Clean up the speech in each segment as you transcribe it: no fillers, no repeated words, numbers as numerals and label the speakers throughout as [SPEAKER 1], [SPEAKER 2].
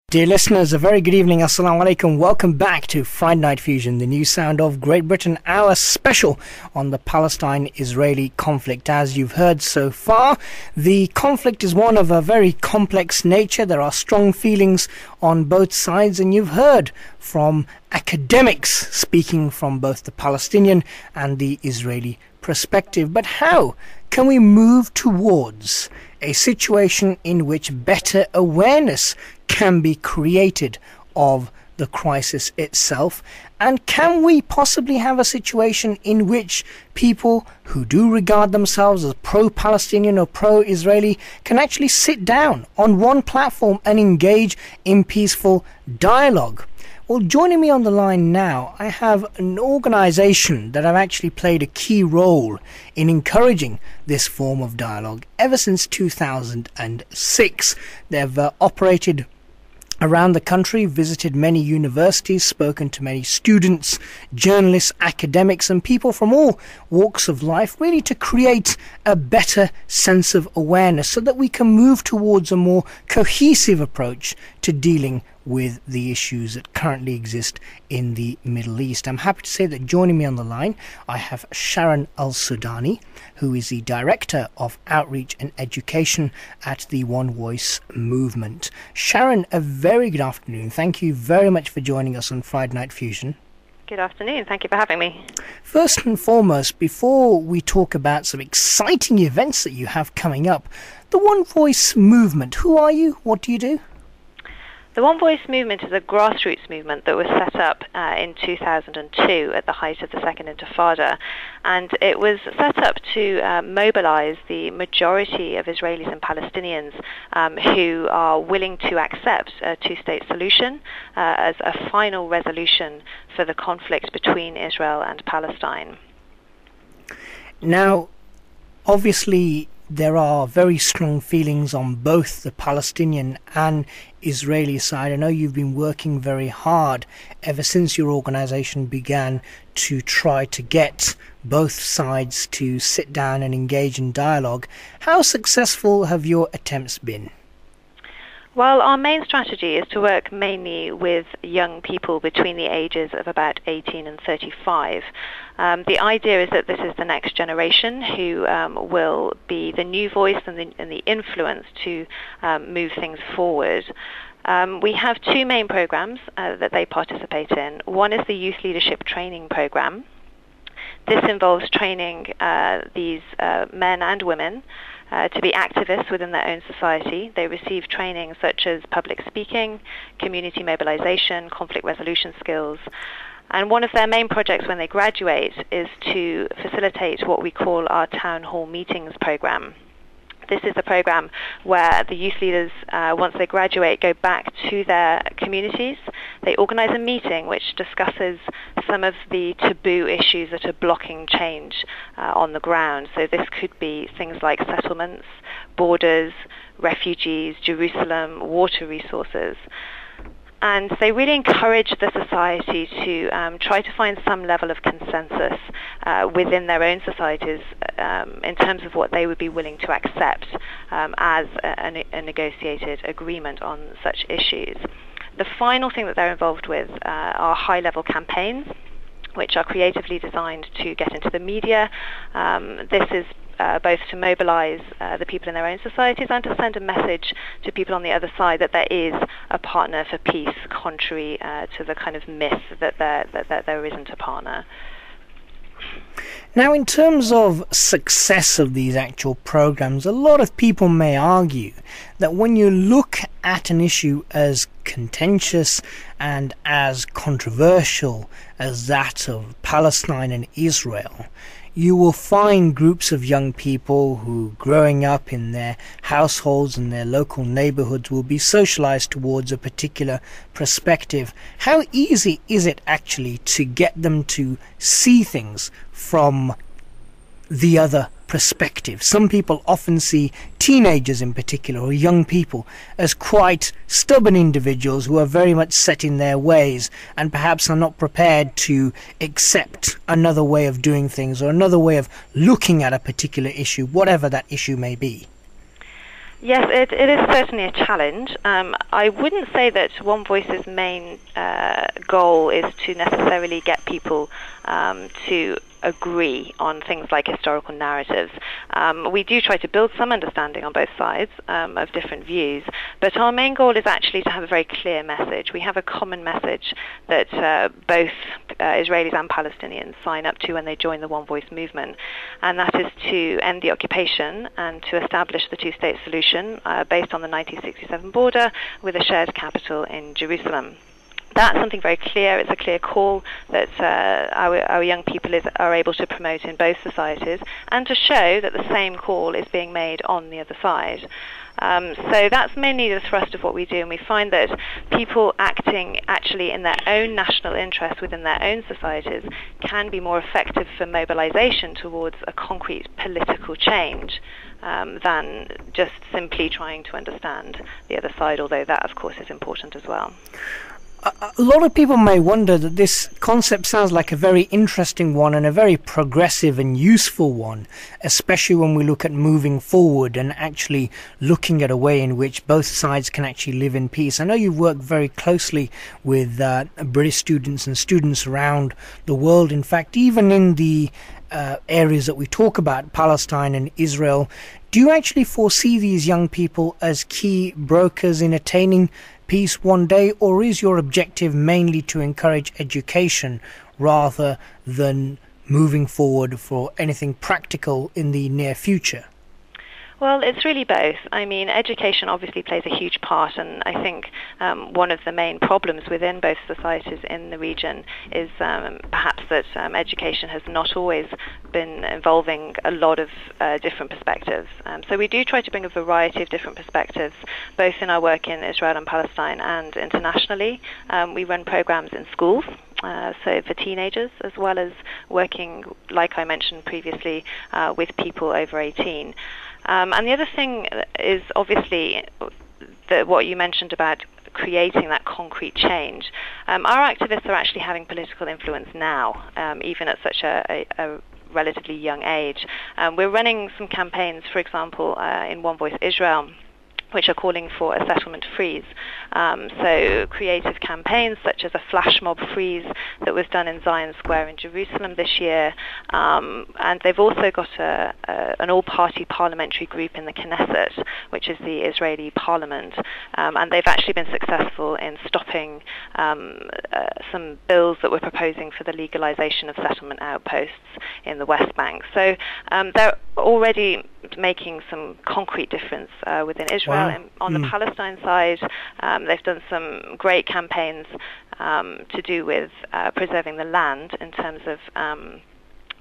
[SPEAKER 1] Dear listeners, a very good evening. Assalamu alaikum. Welcome back to Friday Night Fusion, the new sound of Great Britain, our special on the Palestine-Israeli conflict. As you've heard so far, the conflict is one of a very complex nature. There are strong feelings on both sides, and you've heard from academics speaking from both the Palestinian and the Israeli perspective. But how can we move towards a situation in which better awareness can be created of the crisis itself? And can we possibly have a situation in which people who do regard themselves as pro-Palestinian or pro-Israeli can actually sit down on one platform and engage in peaceful dialogue? Well, joining me on the line now, I have an organisation that have actually played a key role in encouraging this form of dialogue ever since 2006. They've operated around the country, visited many universities, spoken to many students, journalists, academics, and people from all walks of life, really to create a better sense of awareness so that we can move towards a more cohesive approach to dealing with the issues that currently exist in the Middle East. I'm happy to say that joining me on the line, I have Sharon Al-Sudani, who is the Director of Outreach and Education at the One Voice movement. Sharon, a very good afternoon. Thank you very much for joining us on Friday Night Fusion.
[SPEAKER 2] Good afternoon. Thank you for having me.
[SPEAKER 1] First and foremost, before we talk about some exciting events that you have coming up, the One Voice movement, who are you? What do you do?
[SPEAKER 2] The One Voice movement is a grassroots movement that was set up in 2002 at the height of the Second Intifada, and it was set up to mobilize the majority of Israelis and Palestinians who are willing to accept a two-state solution as a final resolution for the conflict between Israel and Palestine.
[SPEAKER 1] Now, obviously, there are very strong feelings on both the Palestinian and Israeli side. I know you've been working very hard ever since your organization began to try to get both sides to sit down and engage in dialogue. How successful have your attempts been?
[SPEAKER 2] Well, our main strategy is to work mainly with young people between the ages of about 18 and 35. The idea is that this is the next generation who will be the new voice and the influence to move things forward. We have two main programs that they participate in. One is the Youth Leadership Training Program. This involves training these men and women to be activists within their own society. They receive training such as public speaking, community mobilization, conflict resolution skills. And one of their main projects when they graduate is to facilitate what we call our town hall meetings program. This is a program where the youth leaders, once they graduate, go back to their communities. They organize a meeting which discusses some of the taboo issues that are blocking change on the ground. So this could be things like settlements, borders, refugees, Jerusalem, water resources. And they really encourage the society to try to find some level of consensus within their own societies in terms of what they would be willing to accept as a negotiated agreement on such issues. The final thing that they're involved with are high-level campaigns, which are creatively designed to get into the media. This is both to mobilize the people in their own societies and to send a message to people on the other side that there is a partner for peace, contrary to the kind of myth that there isn't a partner.
[SPEAKER 1] Now, in terms of success of these actual programs, a lot of people may argue that when you look at an issue as contentious and as controversial as that of Palestine and Israel, you will find groups of young people who, growing up in their households and their local neighborhoods, will be socialized towards a particular perspective. How easy is it actually to get them to see things from the other perspective? Some people often see teenagers in particular, or young people, as quite stubborn individuals who are very much set in their ways and perhaps are not prepared to accept another way of doing things or another way of looking at a particular issue, whatever that issue may be.
[SPEAKER 2] Yes, it is certainly a challenge. I wouldn't say that One Voice's main goal is to necessarily get people to agree on things like historical narratives. We do try to build some understanding on both sides of different views, but our main goal is actually to have a very clear message. We have a common message that both Israelis and Palestinians sign up to when they join the One Voice movement, and that is to end the occupation and to establish the two-state solution based on the 1967 border with a shared capital in Jerusalem. That's something very clear. It's a clear call that our young people are able to promote in both societies, and to show that the same call is being made on the other side. So that's mainly the thrust of what we do, and we find that people acting actually in their own national interest within their own societies can be more effective for mobilization towards a concrete political change than just simply trying to understand the other side, although that, of course, is important as well.
[SPEAKER 1] A lot of people may wonder that this concept sounds like a very interesting one and a very progressive and useful one, especially when we look at moving forward and actually looking at a way in which both sides can actually live in peace. I know you've worked very closely with British students and students around the world. In fact, even in the areas that we talk about, Palestine and Israel, do you actually foresee these young people as key brokers in attaining peace one day, or is your objective mainly to encourage education rather than moving forward for anything practical in the near future?
[SPEAKER 2] Well, it's really both. I mean, education obviously plays a huge part, and I think one of the main problems within both societies in the region is perhaps that education has not always been involving a lot of different perspectives. So we do try to bring a variety of different perspectives, both in our work in Israel and Palestine and internationally. We run programs in schools, so for teenagers, as well as working, like I mentioned previously, with people over 18. And the other thing is obviously what you mentioned about creating that concrete change. Our activists are actually having political influence now, even at such a relatively young age. We're running some campaigns, for example, in One Voice Israel, which are calling for a settlement freeze. So creative campaigns such as a flash mob freeze that was done in Zion Square in Jerusalem this year. And they've also got an all-party parliamentary group in the Knesset, which is the Israeli parliament. And they've actually been successful in stopping some bills that were proposing for the legalization of settlement outposts in the West Bank. So they're already making some concrete difference within Israel. Wow. And on the Palestine side, they've done some great campaigns to do with preserving the land in terms of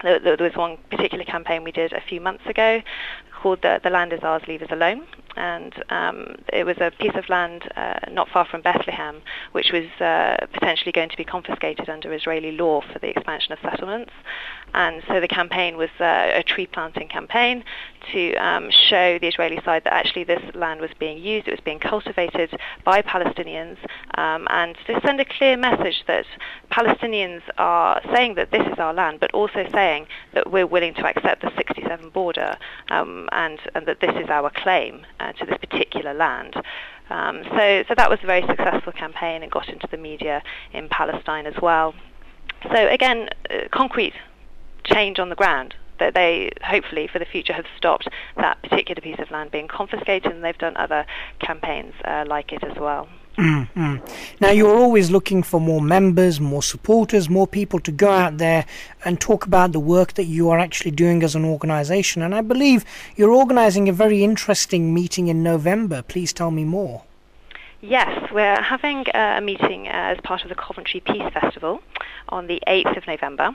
[SPEAKER 2] there was one particular campaign we did a few months ago called The Land Is Ours, Leave Us Alone. And it was a piece of land not far from Bethlehem, which was potentially going to be confiscated under Israeli law for the expansion of settlements. And so the campaign was a tree planting campaign to show the Israeli side that actually this land was being used, it was being cultivated by Palestinians, and to send a clear message that Palestinians are saying that this is our land, but also saying that we're willing to accept the 67 border, and that this is our claim to this particular land. So that was a very successful campaign and got into the media in Palestine as well. So again, concrete change on the ground, that they hopefully for the future have stopped that particular piece of land being confiscated, and they've done other campaigns like it as well.
[SPEAKER 1] Mm-hmm. Now, you're always looking for more members, more supporters, more people to go out there and talk about the work that you are actually doing as an organisation. And I believe you're organising a very interesting meeting in November. Please tell me more.
[SPEAKER 2] Yes, we're having a meeting as part of the Coventry Peace Festival on the 8th of November.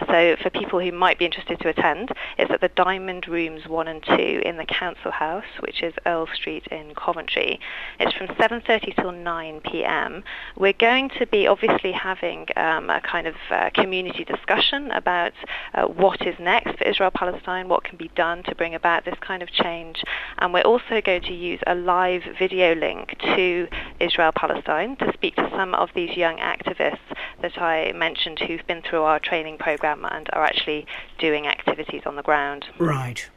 [SPEAKER 2] So for people who might be interested to attend, it's at the Diamond Rooms 1 and 2 in the Council House, which is Earl Street in Coventry. It's from 7:30 till 9 p.m. We're going to be obviously having a kind of community discussion about what is next for Israel-Palestine, what can be done to bring about this kind of change. And we're also going to use a live video link to Israel-Palestine to speak to some of these young activists that I mentioned who've been through our training program and are actually doing activities on the ground.
[SPEAKER 1] Right.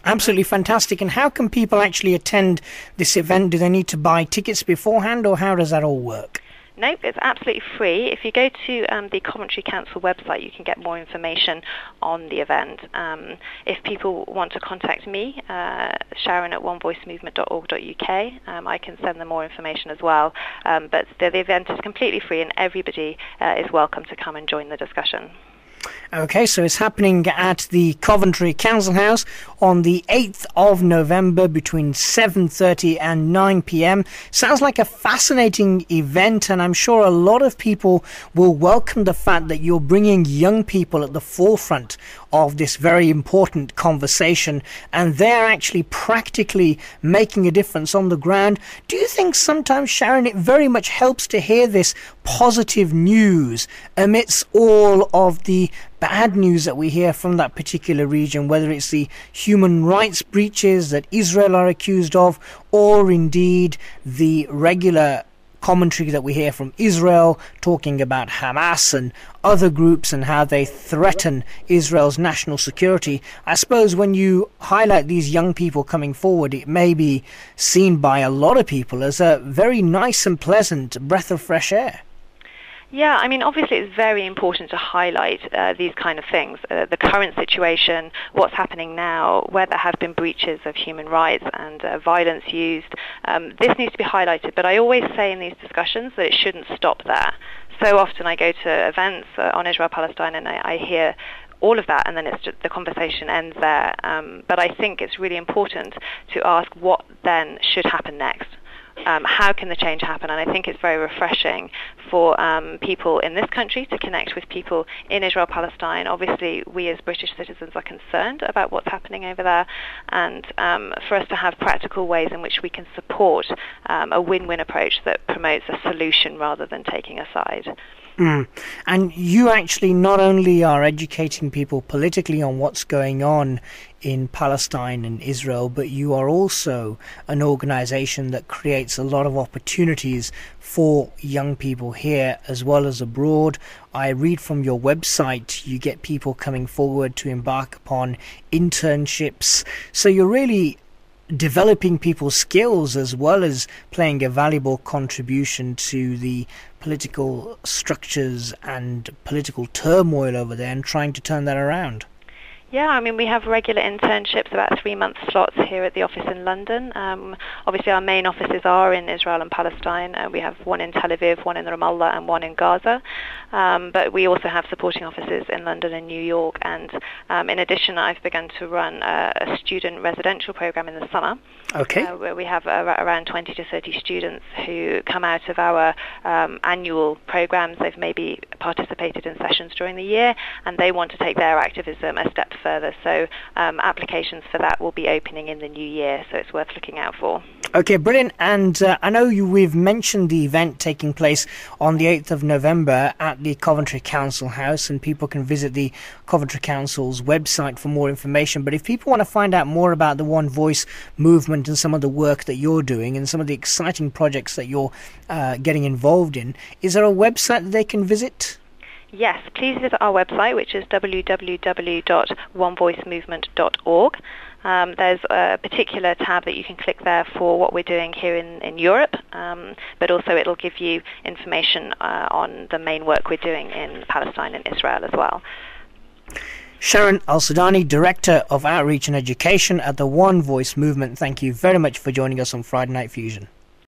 [SPEAKER 1] Absolutely fantastic. And how can people actually attend this event? Do they need to buy tickets beforehand, or how does that all work?
[SPEAKER 2] Nope, it's absolutely free. If you go to the Coventry Council website, you can get more information on the event. If people want to contact me, Sharon at onevoicemovement.org.uk, I can send them more information as well. But the event is completely free, and everybody is welcome to come and join the discussion.
[SPEAKER 1] Okay, so it's happening at the Coventry Council House on the 8th of November between 7:30 and 9 p.m. Sounds like a fascinating event, and I'm sure a lot of people will welcome the fact that you're bringing young people at the forefront of this very important conversation, and they're actually practically making a difference on the ground. Do you think sometimes, Sharon, it very much helps to hear this positive news amidst all of the bad news that we hear from that particular region, whether it's the human rights breaches that Israel are accused of, or indeed the regular commentary that we hear from Israel talking about Hamas and other groups and how they threaten Israel's national security? I suppose when you highlight these young people coming forward, it may be seen by a lot of people as a very nice and pleasant breath of fresh air.
[SPEAKER 2] Yeah, I mean, obviously it's very important to highlight these kind of things, the current situation, what's happening now, where there have been breaches of human rights and violence used. This needs to be highlighted, but I always say in these discussions that it shouldn't stop there. So often I go to events on Israel-Palestine and I hear all of that, and then it's just, the conversation ends there. But I think it's really important to ask what then should happen next. How can the change happen? And I think it's very refreshing for people in this country to connect with people in Israel-Palestine. Obviously, we as British citizens are concerned about what's happening over there, and for us to have practical ways in which we can support a win-win approach that promotes a solution rather than taking a side.
[SPEAKER 1] And you actually not only are educating people politically on what's going on in Palestine and Israel, but you are also an organization that creates a lot of opportunities for young people here as well as abroad. I read from your website you get people coming forward to embark upon internships. So you're really developing people's skills as well as playing a valuable contribution to the political structures and political turmoil over there and trying to turn that around.
[SPEAKER 2] Yeah, I mean, we have regular internships, about 3-month slots here at the office in London. Obviously, our main offices are in Israel and Palestine. We have one in Tel Aviv, one in Ramallah, and one in Gaza. But we also have supporting offices in London and New York. And in addition, I've begun to run a student residential program in the summer.
[SPEAKER 1] Okay.
[SPEAKER 2] Where we have around 20 to 30 students who come out of our annual programs. They've maybe participated in sessions during the year, and they want to take their activism a step further. So applications for that will be opening in the new year, so it's worth looking out for.
[SPEAKER 1] Okay, brilliant. And I know we've mentioned the event taking place on the 8th of November at the Coventry Council House, and people can visit the Coventry Council's website for more information. But if people want to find out more about the One Voice movement and some of the work that you're doing and some of the exciting projects that you're getting involved in, is there a website that they can visit?
[SPEAKER 2] Yes, please visit our website, which is www.onevoicemovement.org. There's a particular tab that you can click there for what we're doing here in Europe, but also it'll give you information on the main work we're doing in Palestine and Israel as well.
[SPEAKER 1] Sharon Al-Sudani, Director of Outreach and Education at the One Voice Movement, thank you very much for joining us on Friday Night Fusion.